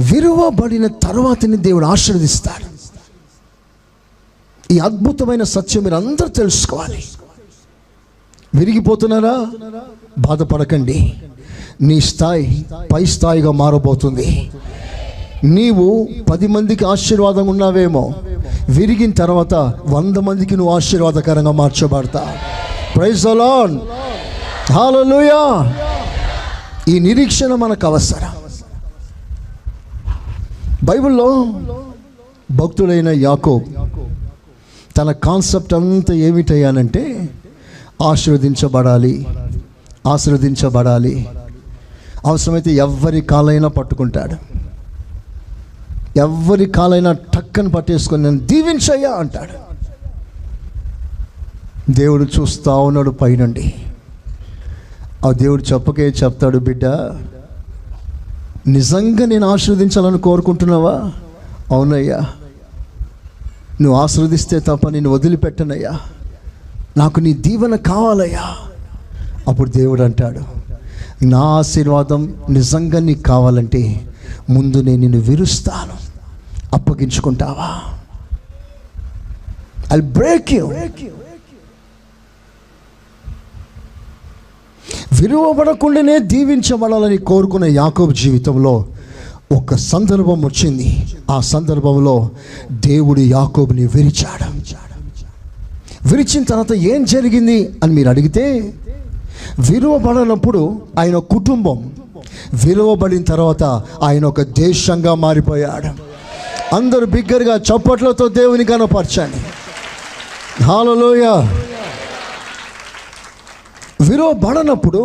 విరువబడిన తర్వాతని దేవుడు ఆశీర్వదిస్తాడు. ఈ అద్భుతమైన సత్యం మీరు అందరూ తెలుసుకోవాలి. విరిగిపోతున్నారా? బాధపడకండి. నీ స్థాయి పై స్థాయిగా మారబోతుంది. నీవు 10 మందికి ఆశీర్వాదం ఉన్నావేమో, విరిగిన తర్వాత 100 మందికి నువ్వు ఆశీర్వాదకరంగా మార్చబడతా. ప్రైజ్ ది లార్డ్, హల్లెలూయా. ఈ నిరీక్షణ మనకు అవసరం. బైబిల్లో భక్తుడైన యాకోబు తన కాన్సెప్ట్ అంతా ఏమిటయ్యానంటే ఆశీర్వదించబడాలి, ఆశీర్వదించబడాలి. అవసరమైతే ఎవరి కాలైనా పట్టుకుంటాడు, ఎవరి కాలైనా టక్కని పట్టేసుకొని నేను దీవించయ్యా అంటాడు. దేవుడు చూస్తూ ఉన్నాడు పైనుండి. ఆ దేవుడు చెప్పకే చెప్తాడు, బిడ్డ నిజంగా నేను ఆశీర్వదించాలని కోరుకుంటున్నావా? అవునయ్యా, నువ్వు ఆశీర్వదిస్తే తప్ప నేను వదిలిపెట్టనయ్యా, నాకు నీ దీవెన కావాలయ్యా. అప్పుడు దేవుడు అంటాడు, నా ఆశీర్వాదం నిజంగా నీకు కావాలంటే ముందు నేను నిన్ను విరుస్తాను. అప్పగించుకుంటావా? I break you. విరువబడకుండానే దీవించబడాలని కోరుకున్న యాకోబు జీవితంలో ఒక సందర్భం వచ్చింది. ఆ సందర్భంలో దేవుడు యాకోబుని విరిచాడు. విరిచిన తర్వాత ఏం జరిగింది అని మీరు అడిగితే, విలువబడినప్పుడు ఆయన కుటుంబం, విలువబడిన తర్వాత ఆయన ఒక దేశంగా మారిపోయాడు. అందరూ బిగ్గరగా చప్పట్లతో దేవుని కనపరచండి. హల్లెలూయా. విలువబడనప్పుడు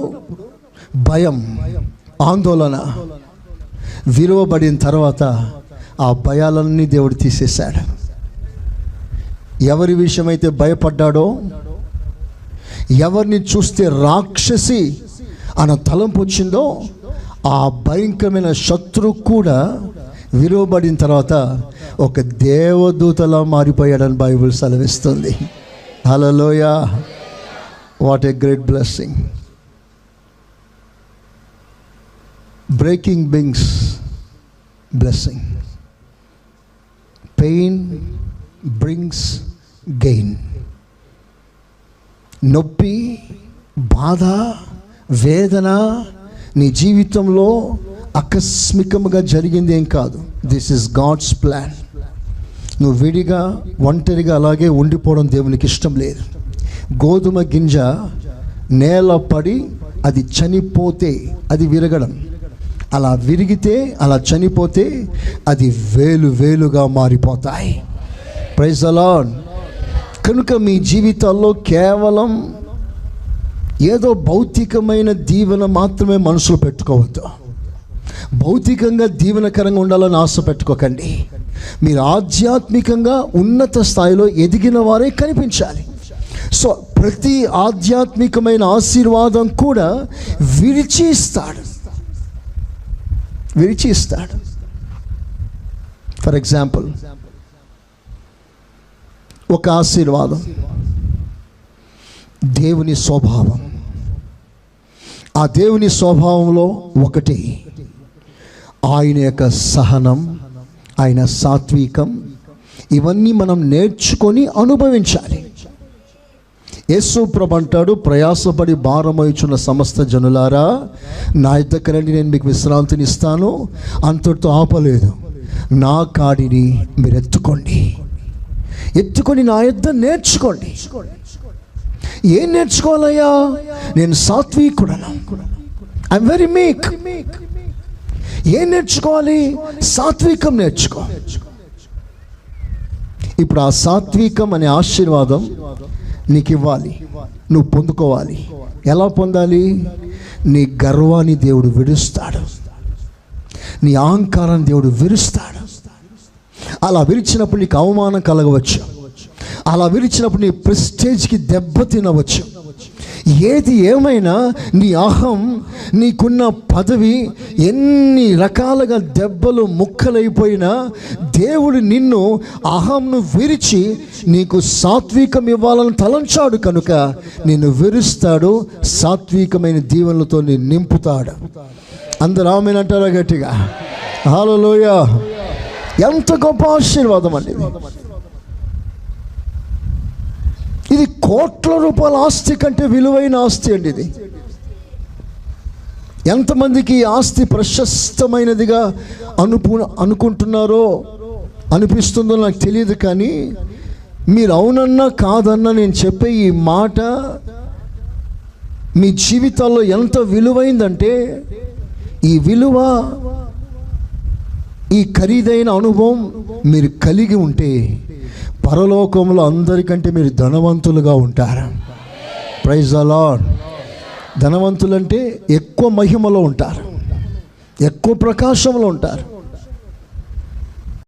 భయం, ఆందోళన. విలువబడిన తర్వాత ఆ భయాలన్నీ దేవుడు తీసేశాడు. ఎవరి విషయమైతే భయపడ్డాడో, ఎవరిని చూస్తే రాక్షసి అన్న తలంపు వచ్చిందో, ఆ భయంకరమైన శత్రువు కూడా విలువబడిన తర్వాత ఒక దేవదూతలా మారిపోయాడని బైబిల్ సెలవిస్తుంది. Hallelujah. What a great blessing. Breaking brings blessing, pain brings gain. నొప్పి, బాధ, వేదన నీ జీవితంలో ఆకస్మికంగా జరిగింది ఏం కాదు. This is God's plan. నువ్వు విడిగా ఒంటరిగా అలాగే ఉండిపోవడం దేవునికి ఇష్టం లేదు. గోధుమ గింజ నేల పడి అది చనిపోతే అది విరగడం, అలా విరిగితే, అలా చనిపోతే అది వేలు వేలుగా మారిపోతాయి. Praise the Lord. కనుక మీ జీవితాల్లో కేవలం ఏదో భౌతికమైన దీవెన మాత్రమే మనసులో పెట్టుకోవద్దు. భౌతికంగా దీవెనకరంగా ఉండాలని ఆశ పెట్టుకోకండి. మీరు ఆధ్యాత్మికంగా ఉన్నత స్థాయిలో ఎదిగిన వారే కనిపించాలి. సో ప్రతి ఆధ్యాత్మికమైన ఆశీర్వాదం కూడా విరిచి ఇస్తాడు. ఫర్ ఎగ్జాంపుల్, ఒక ఆశీర్వాదం దేవుని స్వభావం. ఆ దేవుని స్వభావంలో ఒకటి ఆయన యొక్క సహనం, ఆయన సాత్వికం. ఇవన్నీ మనం నేర్చుకొని అనుభవించాలి. యేసు ప్రభు అంటాడు, ప్రయాసపడి భారమోయుచున్న సమస్త జనులారా నా యొద్దకు రండి, నేను మీకు విశ్రాంతిని ఇస్తాను. అంతటితో ఆపలేదు, నా కాడిని మీరు ఎత్తుకొని నా యొద్ద నేర్చుకోండి. ఏం నేర్చుకోవాలయ్యా? నేను సాత్వికుడను, ఐఎమ్ వెరీ మీక్. ఏం నేర్చుకోవాలి? సాత్వికం నేర్చుకో. ఇప్పుడు ఆ సాత్వికం అనే ఆశీర్వాదం నీకు ఇవ్వాలి, నువ్వు పొందుకోవాలి. ఎలా పొందాలి? నీ గర్వాన్ని దేవుడు విడుస్తాడు, నీ అహంకారాన్ని దేవుడు విరుస్తాడు. అలా విరిచినప్పుడు నీకు అవమానం కలగవచ్చు, అలా విరిచినప్పుడు నీ ప్రెస్టేజ్కి దెబ్బ తినవచ్చు. ఏది ఏమైనా నీ అహం, నీకున్న పదవి ఎన్ని రకాలుగా దెబ్బలు ముక్కలైపోయినా దేవుడు నిన్ను అహంను విరిచి నీకు సాత్వికం ఇవ్వాలని తలంచాడు. కనుక నిన్ను విరుస్తాడు, సాత్వికమైన దీవెనలతో నిన్ను నింపుతాడు. అందరూ ఆమేన్ అంటారా గట్టిగా? హల్లెలూయా. ఎంత గొప్ప ఆశీర్వాదం అండి ఇది. కోట్ల రూపాయల ఆస్తి కంటే విలువైన ఆస్తి అండి ఇది. ఎంతమందికి ఈ ఆస్తి ప్రశస్తమైనదిగా అనుకుంటున్నారో, అనిపిస్తుందో నాకు తెలియదు. కానీ మీరు అవునన్నా కాదన్నా నేను చెప్పే ఈ మాట మీ జీవితాల్లో ఎంత విలువైందంటే, ఈ విలువ, ఈ ఖరీదైన అనుభవం మీరు కలిగి ఉంటే పరలోకంలో అందరికంటే మీరు ధనవంతులుగా ఉంటారు. Praise the lord. ధనవంతులంటే ఎక్కువ మహిమలో ఉంటారు, ఎక్కువ ప్రకాశంలో ఉంటారు.